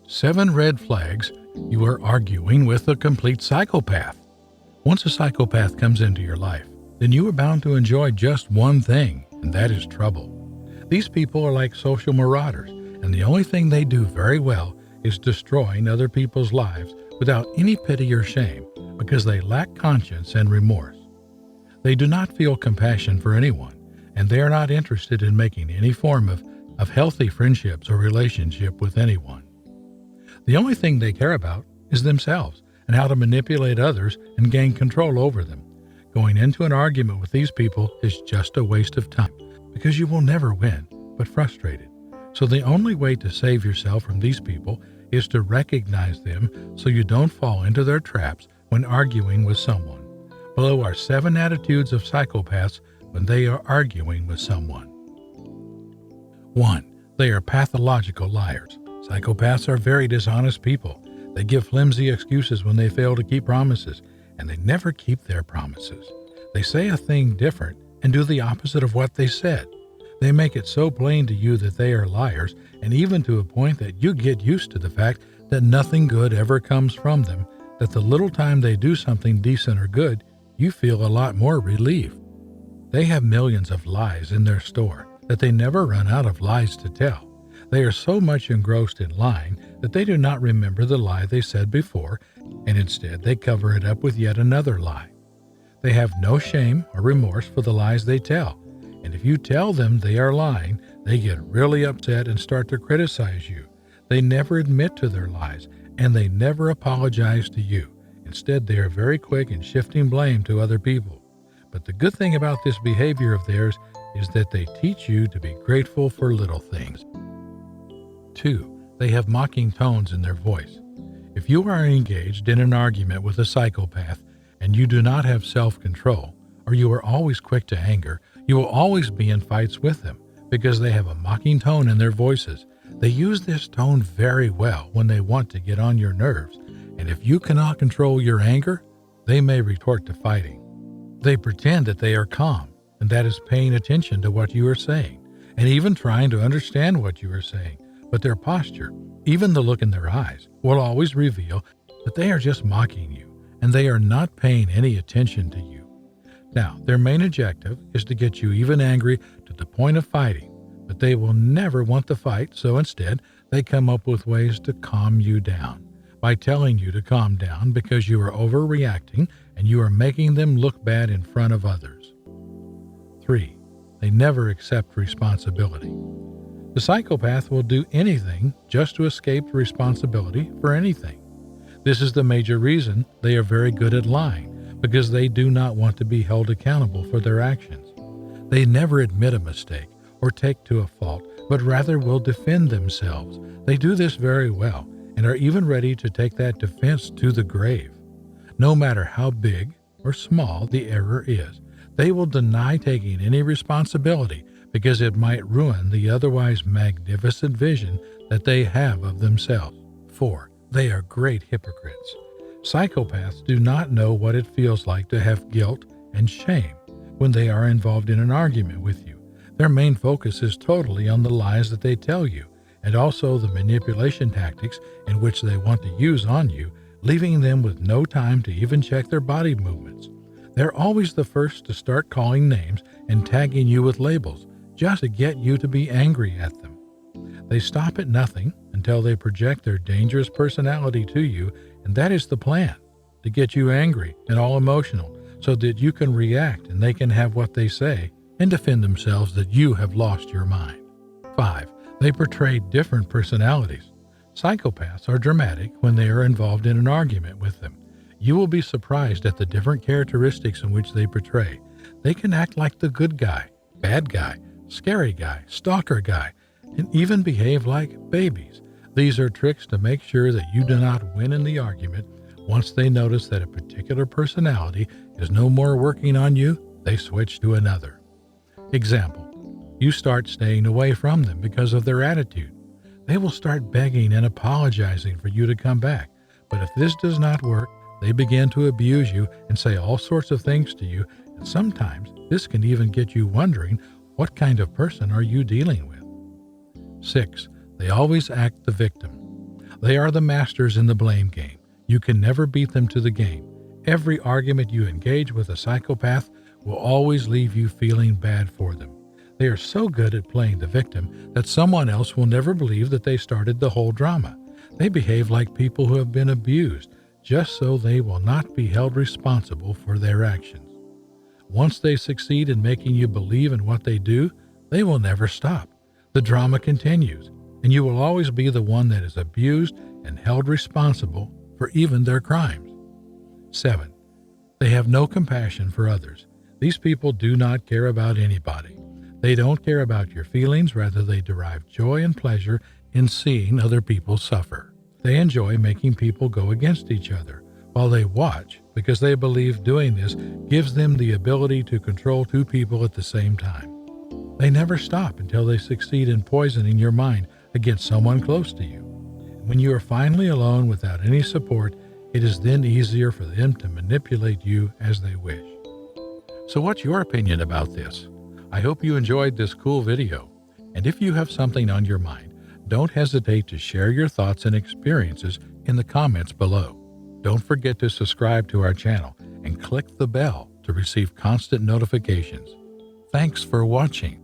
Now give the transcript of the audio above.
7 red flags you are arguing with a complete psychopath. Once a psychopath comes into your life, then you are bound to enjoy just one thing, and that is trouble. These people are like social marauders, and the only thing they do very well is destroying other people's lives without any pity or shame, because they lack conscience and remorse. They do not feel compassion for anyone, and they are not interested in making any form of healthy friendships or relationship with anyone. The only thing they care about is themselves and how to manipulate others and gain control over them. Going into an argument with these people is just a waste of time because you will never win, but frustrated. So the only way to save yourself from these people is to recognize them so you don't fall into their traps when arguing with someone. Below are 7 attitudes of psychopaths when they are arguing with someone. 1. They are pathological liars. Psychopaths are very dishonest people. They give flimsy excuses when they fail to keep promises, and they never keep their promises. They say a thing different and do the opposite of what they said. They make it so plain to you that they are liars, and even to a point that you get used to the fact that nothing good ever comes from them, that the little time they do something decent or good, you feel a lot more relief. They have millions of lies in their store that they never run out of lies to tell. They are so much engrossed in lying that they do not remember the lie they said before, and instead they cover it up with yet another lie. They have no shame or remorse for the lies they tell, and if you tell them they are lying, they get really upset and start to criticize you. They never admit to their lies, and they never apologize to you. Instead, they are very quick in shifting blame to other people. But the good thing about this behavior of theirs is that they teach you to be grateful for little things. 2. They have mocking tones in their voice. If you are engaged in an argument with a psychopath and you do not have self-control, or you are always quick to anger, you will always be in fights with them because they have a mocking tone in their voices. They use this tone very well when they want to get on your nerves, and if you cannot control your anger, they may retort to fighting. They pretend that they are calm, and that is paying attention to what you are saying, and even trying to understand what you are saying. But their posture, even the look in their eyes, will always reveal that they are just mocking you, and they are not paying any attention to you. Now, their main objective is to get you even angry to the point of fighting, but they will never want to fight, so instead, they come up with ways to calm you down by telling you to calm down because you are overreacting and you are making them look bad in front of others. 3. They never accept responsibility. The psychopath will do anything just to escape responsibility for anything. This is the major reason they are very good at lying, because they do not want to be held accountable for their actions. They never admit a mistake or take to a fault, but rather will defend themselves. They do this very well and are even ready to take that defense to the grave. No matter how big or small the error is, they will deny taking any responsibility because it might ruin the otherwise magnificent vision that they have of themselves. 4. They are great hypocrites. Psychopaths do not know what it feels like to have guilt and shame when they are involved in an argument with you. Their main focus is totally on the lies that they tell you, and also the manipulation tactics in which they want to use on you, leaving them with no time to even check their body movements. They're always the first to start calling names and tagging you with labels, just to get you to be angry at them. They stop at nothing until they project their dangerous personality to you, and that is the plan, to get you angry and all emotional so that you can react and they can have what they say and defend themselves that you have lost your mind. 5. They portray different personalities. Psychopaths are dramatic when they are involved in an argument with them. You will be surprised at the different characteristics in which they portray. They can act like the good guy, bad guy, scary guy, stalker guy, and even behave like babies. These are tricks to make sure that you do not win in the argument. Once they notice that a particular personality is no more working on you, they switch to another. Example, you start staying away from them because of their attitude. They will start begging and apologizing for you to come back. But if this does not work, they begin to abuse you and say all sorts of things to you, and sometimes this can even get you wondering, what kind of person are you dealing with? 6. They always act the victim. They are the masters in the blame game. You can never beat them to the game. Every argument you engage with a psychopath will always leave you feeling bad for them. They are so good at playing the victim that someone else will never believe that they started the whole drama. They behave like people who have been abused, just so they will not be held responsible for their actions. Once they succeed in making you believe in what they do, they will never stop. The drama continues, and you will always be the one that is abused and held responsible for even their crimes. 7. They have no compassion for others. These people do not care about anybody. They don't care about your feelings, rather they derive joy and pleasure in seeing other people suffer. They enjoy making people go against each other while they watch, because they believe doing this gives them the ability to control two people at the same time. They never stop until they succeed in poisoning your mind against someone close to you. When you are finally alone without any support, it is then easier for them to manipulate you as they wish. So what's your opinion about this? I hope you enjoyed this cool video. And if you have something on your mind, don't hesitate to share your thoughts and experiences in the comments below. Don't forget to subscribe to our channel and click the bell to receive constant notifications. Thanks for watching.